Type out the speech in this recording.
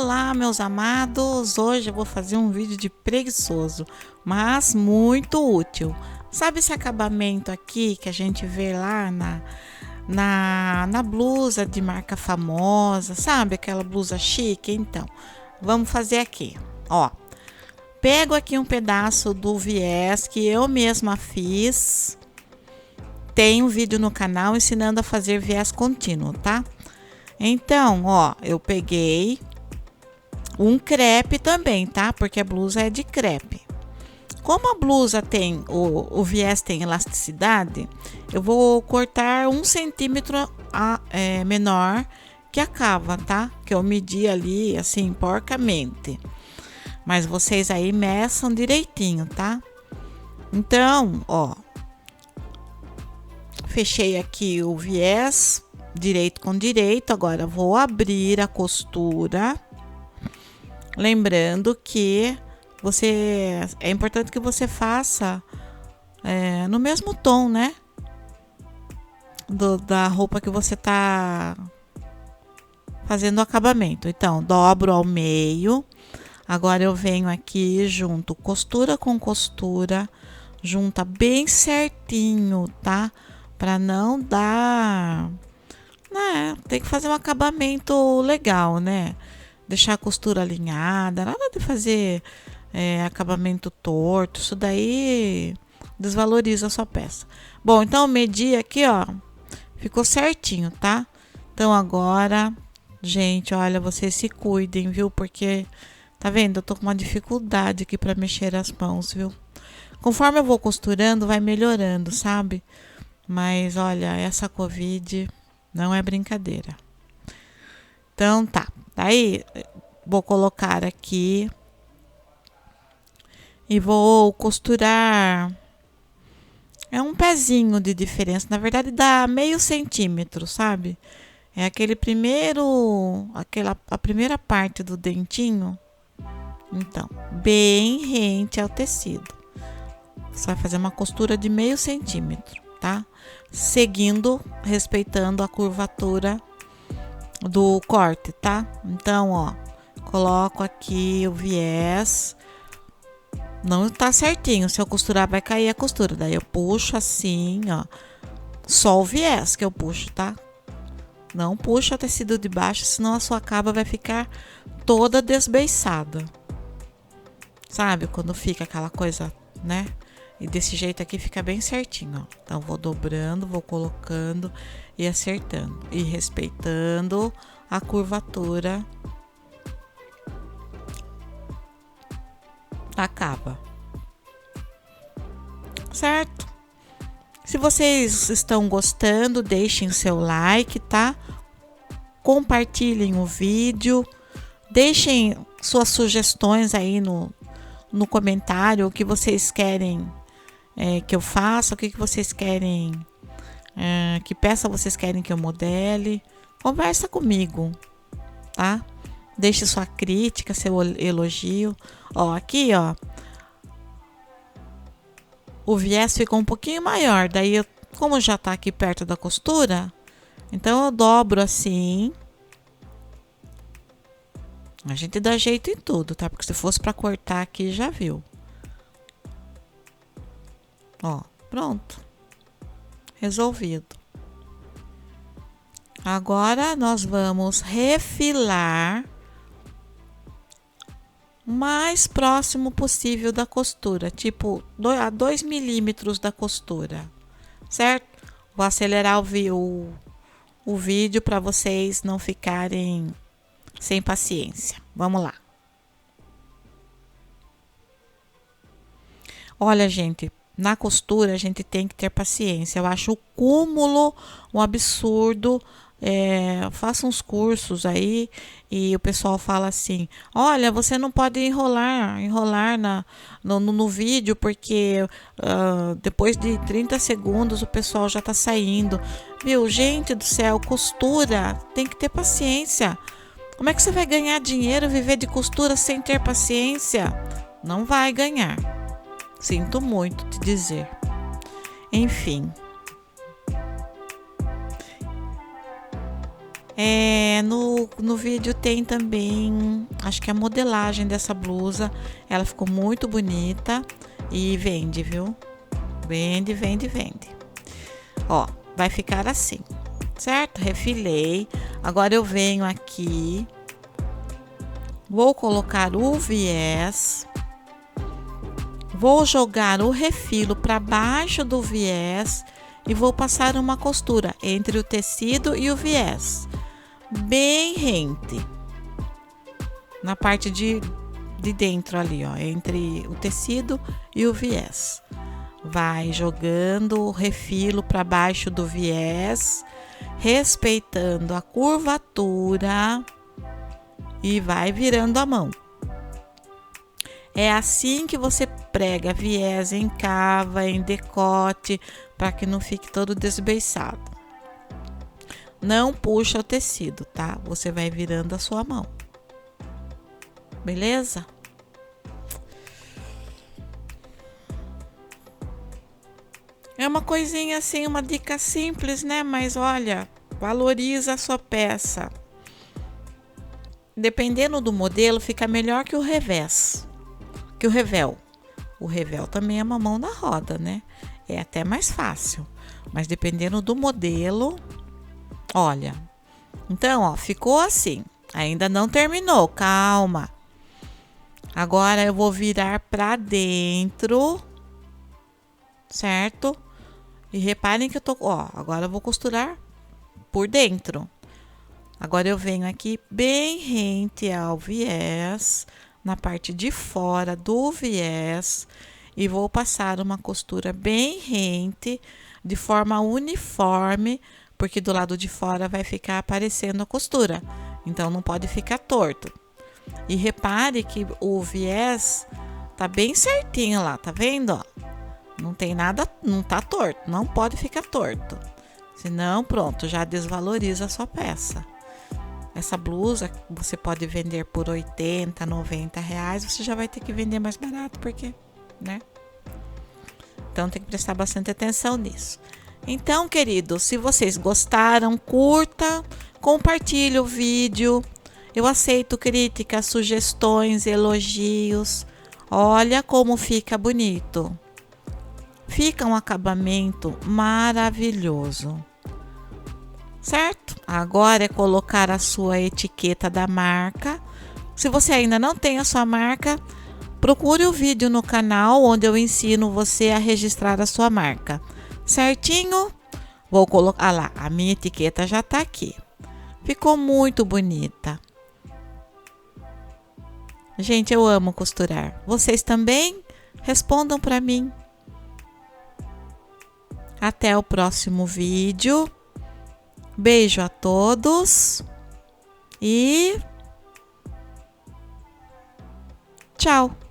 Olá, meus amados! Hoje eu vou fazer um vídeo de preguiçoso, mas muito útil. Sabe esse acabamento aqui que a gente vê lá na blusa de marca famosa? Sabe aquela blusa chique? Então, vamos fazer aqui. Ó, pego aqui um pedaço do viés que eu mesma fiz. Tem um vídeo no canal ensinando a fazer viés contínuo, tá? Então, ó, eu peguei um crepe também, tá? Porque a blusa é de crepe. Como a blusa tem, o viés tem elasticidade, eu vou cortar 1 centímetro menor que a cava, tá? Que eu medi ali, assim, porcamente. Mas vocês aí meçam direitinho, tá? Então, ó, fechei aqui o viés direito com direito. Agora vou abrir a costura. Lembrando que é importante que você faça no mesmo tom, né? Da roupa que você tá fazendo o acabamento. Então, dobro ao meio. Agora eu venho aqui, junto costura com costura, junta bem certinho, tá? Para não dar, né? Tem que fazer um acabamento legal, né? Deixar a costura alinhada, nada de fazer acabamento torto, isso daí desvaloriza a sua peça. Bom, então eu medi aqui, ó, ficou certinho, tá? Então agora, gente, olha, vocês se cuidem, viu? Porque, tá vendo? Eu tô com uma dificuldade aqui para mexer as mãos, viu? Conforme eu vou costurando, vai melhorando, sabe? Mas olha, essa Covid não é brincadeira. Então tá. Daí vou colocar aqui e vou costurar. É um pezinho de diferença, na verdade dá meio centímetro, sabe? É aquele primeiro, a primeira parte do dentinho. Então, bem rente ao tecido. Você vai fazer uma costura de meio centímetro, tá? Seguindo, respeitando a curvatura do corte, tá? Então, ó, coloco aqui o viés. Não tá certinho, se eu costurar vai cair a costura. Daí eu puxo assim, ó. Só o viés que eu puxo, tá? Não puxa o tecido de baixo, senão a sua caba vai ficar toda desbeiçada. Sabe? Quando fica aquela coisa, né? E desse jeito aqui fica bem certinho, ó. Então, vou dobrando, vou colocando e acertando. E respeitando a curvatura da caba. Certo? Se vocês estão gostando, deixem seu like, tá? Compartilhem o vídeo. Deixem suas sugestões aí no comentário, o que vocês querem que eu faça, o que vocês querem, que peça vocês querem que eu modele. Conversa comigo, tá? Deixe sua crítica, seu elogio. Ó, aqui, ó, o viés ficou um pouquinho maior. Daí, como já tá aqui perto da costura, então eu dobro assim. A gente dá jeito em tudo, tá? Porque se fosse para cortar aqui, já viu. Ó, pronto. Resolvido. Agora nós vamos refilar o mais próximo possível da costura, tipo a 2 milímetros da costura, certo? Vou acelerar o vídeo para vocês não ficarem sem paciência. Vamos lá. Olha, gente, na costura a gente tem que ter paciência. Eu acho o cúmulo um absurdo. Faça uns cursos aí e o pessoal fala assim: olha, você não pode enrolar no vídeo, porque depois de 30 segundos o pessoal já tá saindo. Viu, gente do céu, costura tem que ter paciência. Como é que você vai ganhar dinheiro, viver de costura sem ter paciência? Não vai ganhar. Sinto muito te dizer. Enfim. No vídeo tem também, acho que a modelagem dessa blusa. Ela ficou muito bonita e vende, viu? Vende, vende, vende. Ó, vai ficar assim, certo? Refilei. Agora eu venho aqui, vou colocar o viés, vou jogar o refilo para baixo do viés e vou passar uma costura entre o tecido e o viés, bem rente, na parte de dentro ali, ó, entre o tecido e o viés. Vai jogando o refilo para baixo do viés, respeitando a curvatura e vai virando a mão. É assim que você prega viés em cava, em decote, para que não fique todo desbeiçado. Não puxa o tecido, tá? Você vai virando a sua mão. Beleza? É uma coisinha assim, uma dica simples, né? Mas olha, valoriza a sua peça. Dependendo do modelo, fica melhor que o revés, que o revel. O revel também é uma mão na roda, né? É até mais fácil. Mas dependendo do modelo, olha. Então, ó, ficou assim. Ainda não terminou, calma. Agora eu vou virar para dentro, certo? E reparem que eu tô, ó, agora eu vou costurar por dentro. Agora eu venho aqui bem rente ao viés, na parte de fora do viés, e vou passar uma costura bem rente, de forma uniforme, porque do lado de fora vai ficar aparecendo a costura, então não pode ficar torto. E repare que o viés tá bem certinho lá, tá vendo, ó? Não tem nada, não tá torto, não pode ficar torto. Senão, pronto, já desvaloriza a sua peça. Essa blusa você pode vender por 80, 90 reais, você já vai ter que vender mais barato, porque, né? Então tem que prestar bastante atenção nisso. Então, queridos, se vocês gostaram, curta, compartilhe o vídeo. Eu aceito críticas, sugestões, elogios. Olha como fica bonito. Fica um acabamento maravilhoso. Certo? Agora é colocar a sua etiqueta da marca. Se você ainda não tem a sua marca, procure o vídeo no canal onde eu ensino você a registrar a sua marca. Certinho? Vou colocar lá, a minha etiqueta já tá aqui. Ficou muito bonita. Gente, eu amo costurar. Vocês também? Respondam para mim. Até o próximo vídeo. Beijo a todos e tchau!